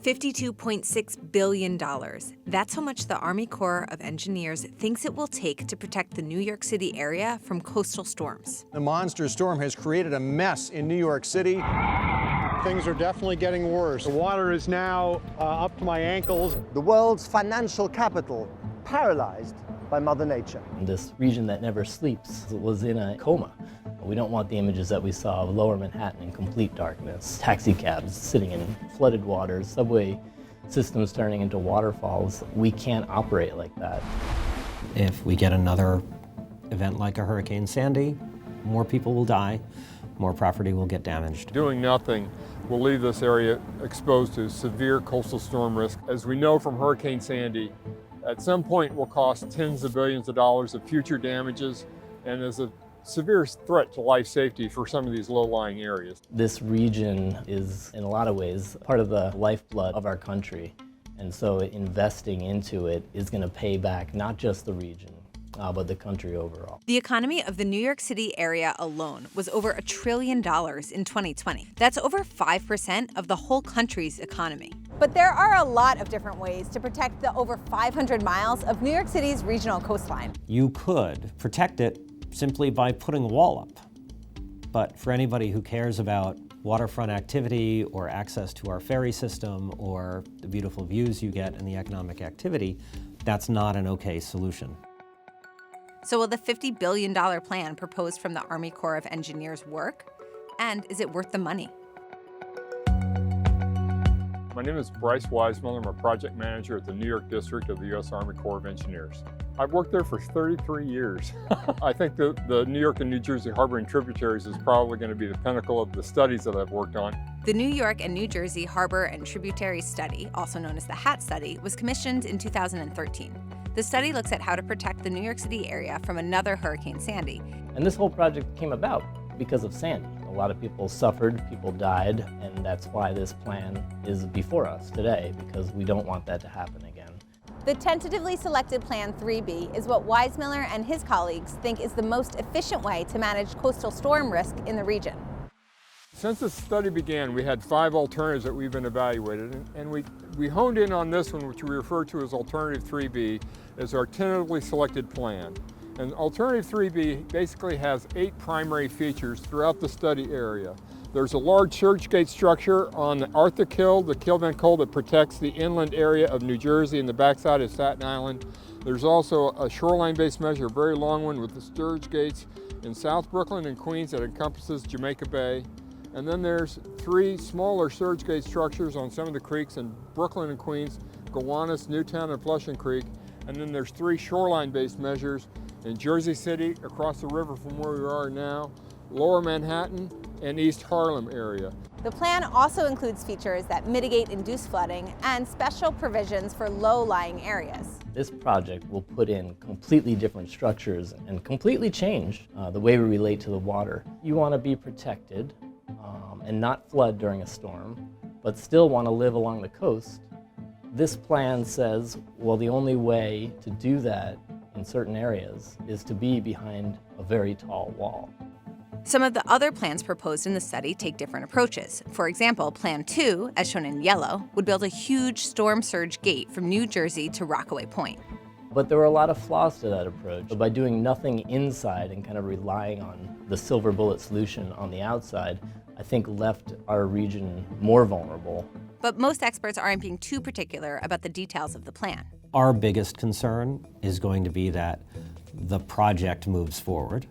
$52.6 billion. That's how much the Army Corps of Engineers thinks it will take to protect the New York City area from coastal storms. The monster storm has created a mess in New York City. Things are definitely getting worse. The water is now up to my ankles. The world's financial capital paralyzed by Mother Nature. This region that never sleeps was in a coma. We don't want the images that we saw of lower Manhattan in complete darkness, taxi cabs sitting in flooded waters, subway systems turning into waterfalls. We can't operate like that. If we get another event like a Hurricane Sandy, more people will die, more property will get damaged. Doing nothing will leave this area exposed to severe coastal storm risk. As we know from Hurricane Sandy, at some point will cost tens of billions of dollars of future damages and is a severe threat to life safety for some of these low-lying areas. This region is, in a lot of ways, part of the lifeblood of our country. And so investing into it is going to pay back not just the region, but the country overall. The economy of the New York City area alone was over $1 trillion in 2020. That's over 5% of the whole country's economy. But there are a lot of different ways to protect the over 500 miles of New York City's regional coastline. You could protect it simply by putting a wall up. But for anybody who cares about waterfront activity or access to our ferry system or the beautiful views you get and the economic activity, that's not an okay solution. So will the $50 billion plan proposed from the Army Corps of Engineers work? And is it worth the money? My name is Bryce Wiseman. I'm a project manager at the New York District of the U.S. Army Corps of Engineers. I've worked there for 33 years. I think the New York and New Jersey harbor and tributaries is probably going to be the pinnacle of the studies that I've worked on. The New York and New Jersey Harbor and Tributary Study, also known as the HAT study, was commissioned in 2013. The study looks at how to protect the New York City area from another Hurricane Sandy. And this whole project came about because of Sandy. A lot of people suffered, people died, and that's why this plan is before us today, because we don't want that to happen again. The tentatively selected Plan 3B is what Weissmiller and his colleagues think is the most efficient way to manage coastal storm risk in the region. Since the study began, we had 5 alternatives that we've been evaluated, and we honed in on this one, which we refer to as Alternative 3B, as our tentatively selected plan. And Alternative 3B basically has 8 primary features throughout the study area. There's a large surge gate structure on the Arthur Kill, the Kill Vent Col that protects the inland area of New Jersey and the backside of Staten Island. There's also a shoreline-based measure, a very long one with the surge gates in South Brooklyn and Queens that encompasses Jamaica Bay. And then there's 3 smaller surge gate structures on some of the creeks in Brooklyn and Queens, Gowanus, Newtown, and Flushing Creek. And then there's 3 shoreline-based measures in Jersey City, across the river from where we are now, Lower Manhattan, and East Harlem area. The plan also includes features that mitigate induced flooding and special provisions for low-lying areas. This project will put in completely different structures and completely change the way we relate to the water. You want to be protected and not flood during a storm, but still want to live along the coast. This plan says, well, the only way to do that in certain areas is to be behind a very tall wall. Some of the other plans proposed in the study take different approaches. For example, Plan 2, as shown in yellow, would build a huge storm surge gate from New Jersey to Rockaway Point. But there were a lot of flaws to that approach. By doing nothing inside and kind of relying on the silver bullet solution on the outside, I think left our region more vulnerable. But most experts aren't being too particular about the details of the plan. Our biggest concern is going to be that the project moves forward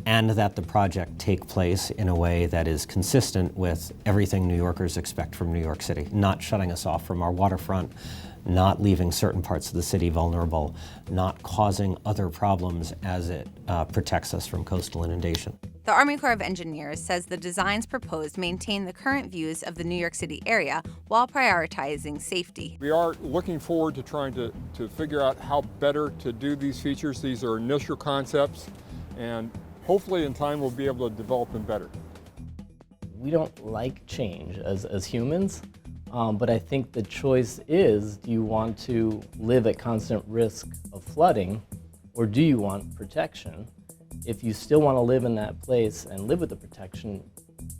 and that the project take place in a way that is consistent with everything New Yorkers expect from New York City, not shutting us off from our waterfront, not leaving certain parts of the city vulnerable, not causing other problems as it protects us from coastal inundation. The Army Corps of Engineers says the designs proposed maintain the current views of the New York City area while prioritizing safety. We are looking forward to trying to figure out how better to do these features. These are initial concepts, and hopefully in time we'll be able to develop them better. We don't like change as humans, but I think the choice is, do you want to live at constant risk of flooding, or do you want protection? If you still want to live in that place and live with the protection,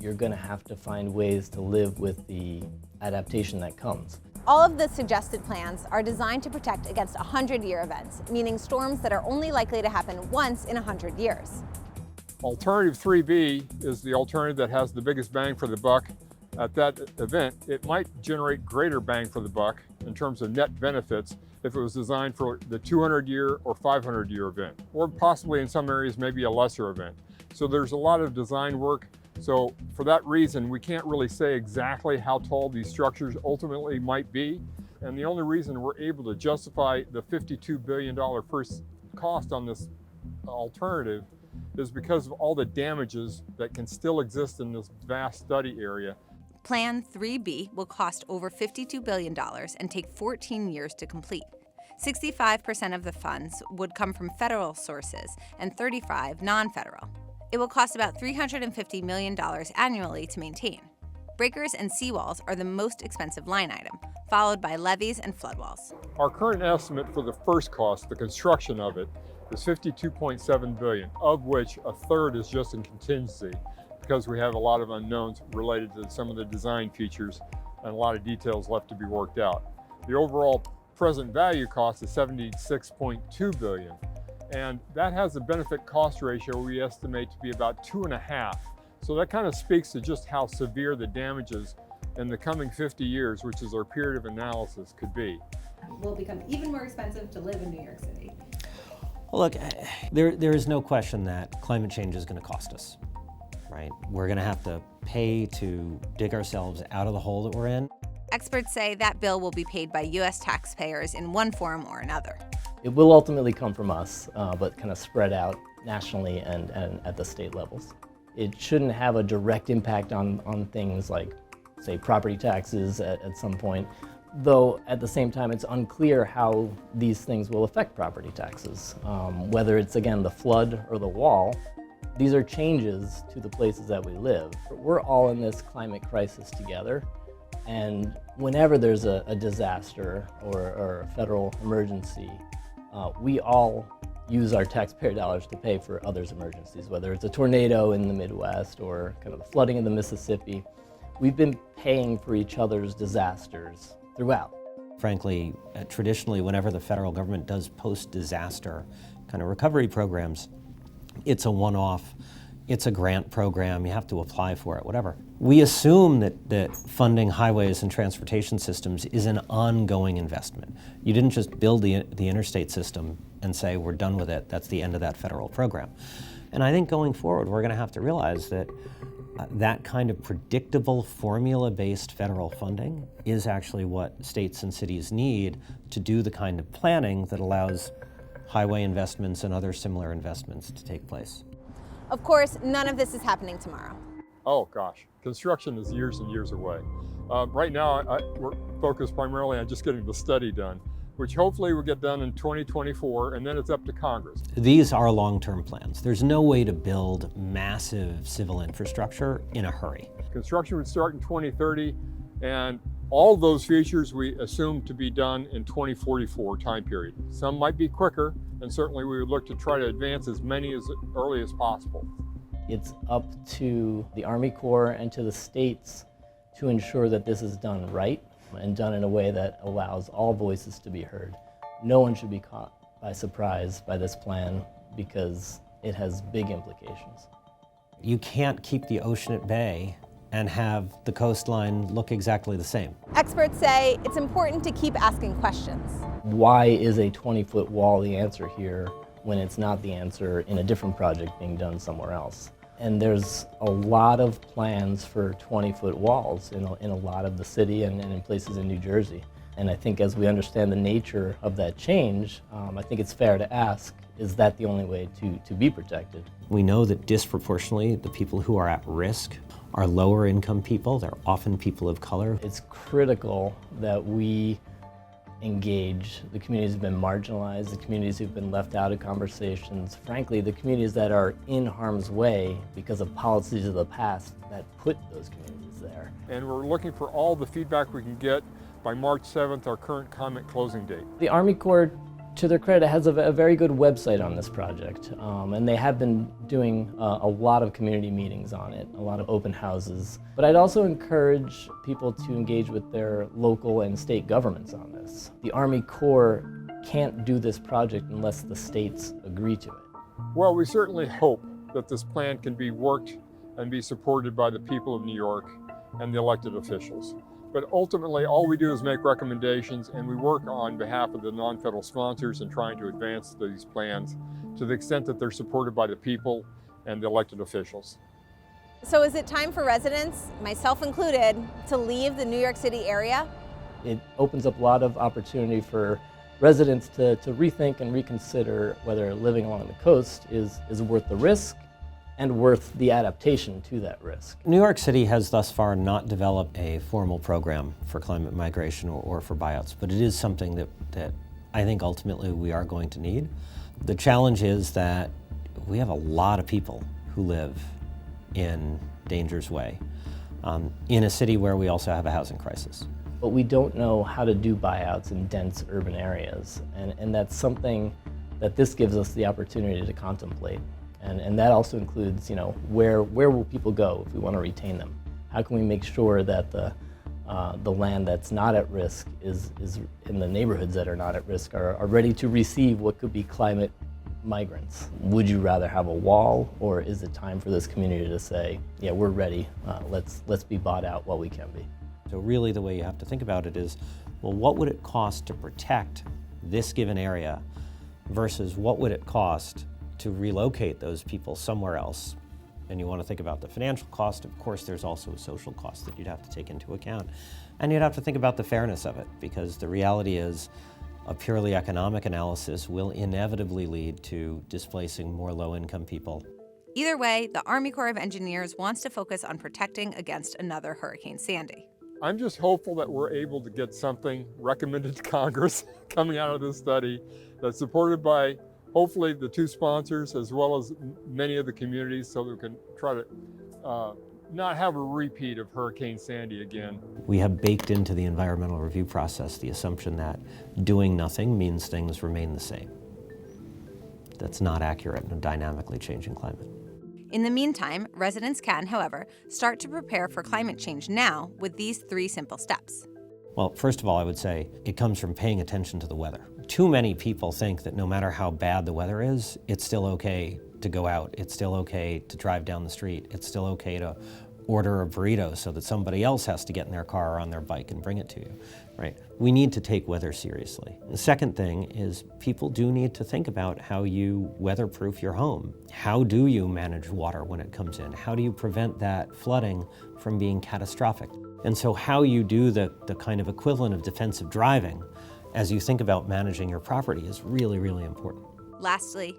you're going to have to find ways to live with the adaptation that comes. All of the suggested plans are designed to protect against 100-year events, meaning storms that are only likely to happen once in 100 years. Alternative 3B is the alternative that has the biggest bang for the buck. At that event, it might generate greater bang for the buck in terms of net benefits if it was designed for the 200-year or 500-year event, or possibly in some areas maybe a lesser event. So there's a lot of design work. So for that reason, we can't really say exactly how tall these structures ultimately might be. And the only reason we're able to justify the $52 billion first cost on this alternative is because of all the damages that can still exist in this vast study area. Plan 3B will cost over $52 billion and take 14 years to complete. 65% of the funds would come from federal sources and 35% non-federal. It will cost about $350 million annually to maintain. Breakers and seawalls are the most expensive line item, followed by levees and floodwalls. Our current estimate for the first cost, the construction of it, is $52.7 billion, of which a third is just in contingency because we have a lot of unknowns related to some of the design features and a lot of details left to be worked out. The overall present value cost is $76.2 billion, and that has a benefit cost ratio we estimate to be about 2.5. So that kind of speaks to just how severe the damages in the coming 50 years, which is our period of analysis, could be. Will it become even more expensive to live in New York City? Well, look, there is no question that climate change is going to cost us, right? We're going to have to pay to dig ourselves out of the hole that we're in. Experts say that bill will be paid by U.S. taxpayers in one form or another. It will ultimately come from us, but kind of spread out nationally and at the state levels. It shouldn't have a direct impact on things like, say, property taxes at some point, though at the same time it's unclear how these things will affect property taxes. Whether it's, again, the flood or the wall, these are changes to the places that we live. We're all in this climate crisis together, and whenever there's a disaster or a federal emergency, we all use our taxpayer dollars to pay for others' emergencies, whether it's a tornado in the Midwest or kind of the flooding in the Mississippi. We've been paying for each other's disasters throughout. Frankly, traditionally, whenever the federal government does post-disaster kind of recovery programs, it's a one-off, it's a grant program, you have to apply for it, whatever. We assume that funding highways and transportation systems is an ongoing investment. You didn't just build the interstate system and say, we're done with it, that's the end of that federal program. And I think going forward, we're going to have to realize that that kind of predictable formula-based federal funding is actually what states and cities need to do the kind of planning that allows highway investments and other similar investments to take place. Of course, none of this is happening tomorrow. Oh gosh, construction is years and years away. Right now, we're focused primarily on just getting the study done, which hopefully will get done in 2024, and then it's up to Congress. These are long-term plans. There's no way to build massive civil infrastructure in a hurry. Construction would start in 2030, and all those features we assume to be done in 2044 time period. Some might be quicker, and certainly we would look to try to advance as many as early as possible. It's up to the Army Corps and to the states to ensure that this is done right and done in a way that allows all voices to be heard. No one should be caught by surprise by this plan because it has big implications. You can't keep the ocean at bay and have the coastline look exactly the same. Experts say it's important to keep asking questions. Why is a 20-foot wall the answer here when it's not the answer in a different project being done somewhere else? And there's a lot of plans for 20-foot walls in a lot of the city and in places in New Jersey. And I think as we understand the nature of that change, I think it's fair to ask, is that the only way to be protected? We know that disproportionately the people who are at risk are lower income people. They're often people of color. It's critical that we engage the communities who've been marginalized, the communities who've been left out of conversations, frankly, the communities that are in harm's way because of policies of the past that put those communities there. And we're looking for all the feedback we can get by March 7th, our current comment closing date. The Army Corps To their credit, it has a very good website on this project, and they have been doing a lot of community meetings on it, a lot of open houses. But I'd also encourage people to engage with their local and state governments on this. The Army Corps can't do this project unless the states agree to it. Well, we certainly hope that this plan can be worked and be supported by the people of New York and the elected officials. But ultimately, all we do is make recommendations, and we work on behalf of the non-federal sponsors in trying to advance these plans to the extent that they're supported by the people and the elected officials. So is it time for residents, myself included, to leave the New York City area? It opens up a lot of opportunity for residents to rethink and reconsider whether living along the coast is worth the risk and worth the adaptation to that risk. New York City has thus far not developed a formal program for climate migration or for buyouts, but it is something that I think ultimately we are going to need. The challenge is that we have a lot of people who live in danger's way in a city where we also have a housing crisis. But we don't know how to do buyouts in dense urban areas, and that's something that this gives us the opportunity to contemplate. And that also includes, where will people go if we want to retain them? How can we make sure that the land that's not at risk is in the neighborhoods that are not at risk are ready to receive what could be climate migrants? Would you rather have a wall, or is it time for this community to say, yeah, we're ready, let's be bought out while we can be? So really the way you have to think about it is, well, what would it cost to protect this given area versus what would it cost to relocate those people somewhere else? And you want to think about the financial cost. Of course, there's also a social cost that you'd have to take into account. And you'd have to think about the fairness of it, because the reality is a purely economic analysis will inevitably lead to displacing more low-income people. Either way, the Army Corps of Engineers wants to focus on protecting against another Hurricane Sandy. I'm just hopeful that we're able to get something recommended to Congress coming out of this study that's supported by hopefully the two sponsors as well as many of the communities, so that we can try to not have a repeat of Hurricane Sandy again. We have baked into the environmental review process the assumption that doing nothing means things remain the same. That's not accurate in a dynamically changing climate. In the meantime, residents can, however, start to prepare for climate change now with these 3 simple steps. Well, first of all, I would say it comes from paying attention to the weather. Too many people think that no matter how bad the weather is, it's still okay to go out. It's still okay to drive down the street. It's still okay to order a burrito so that somebody else has to get in their car or on their bike and bring it to you, right? We need to take weather seriously. The second thing is people do need to think about how you weatherproof your home. How do you manage water when it comes in? How do you prevent that flooding from being catastrophic? And so how you do the kind of equivalent of defensive driving as you think about managing your property is really, really important. Lastly,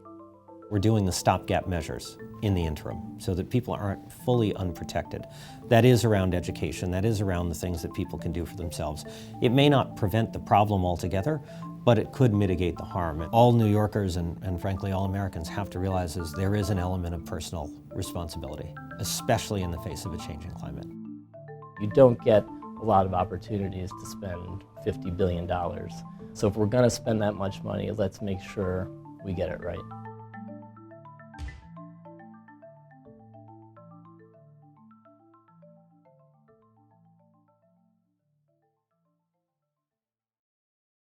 we're doing the stopgap measures in the interim so that people aren't fully unprotected. That is around education, that is around the things that people can do for themselves. It may not prevent the problem altogether, but it could mitigate the harm. All New Yorkers and frankly all Americans have to realize is there is an element of personal responsibility, especially in the face of a changing climate. You don't get a lot of opportunities to spend $50 billion. So if we're going to spend that much money, let's make sure we get it right.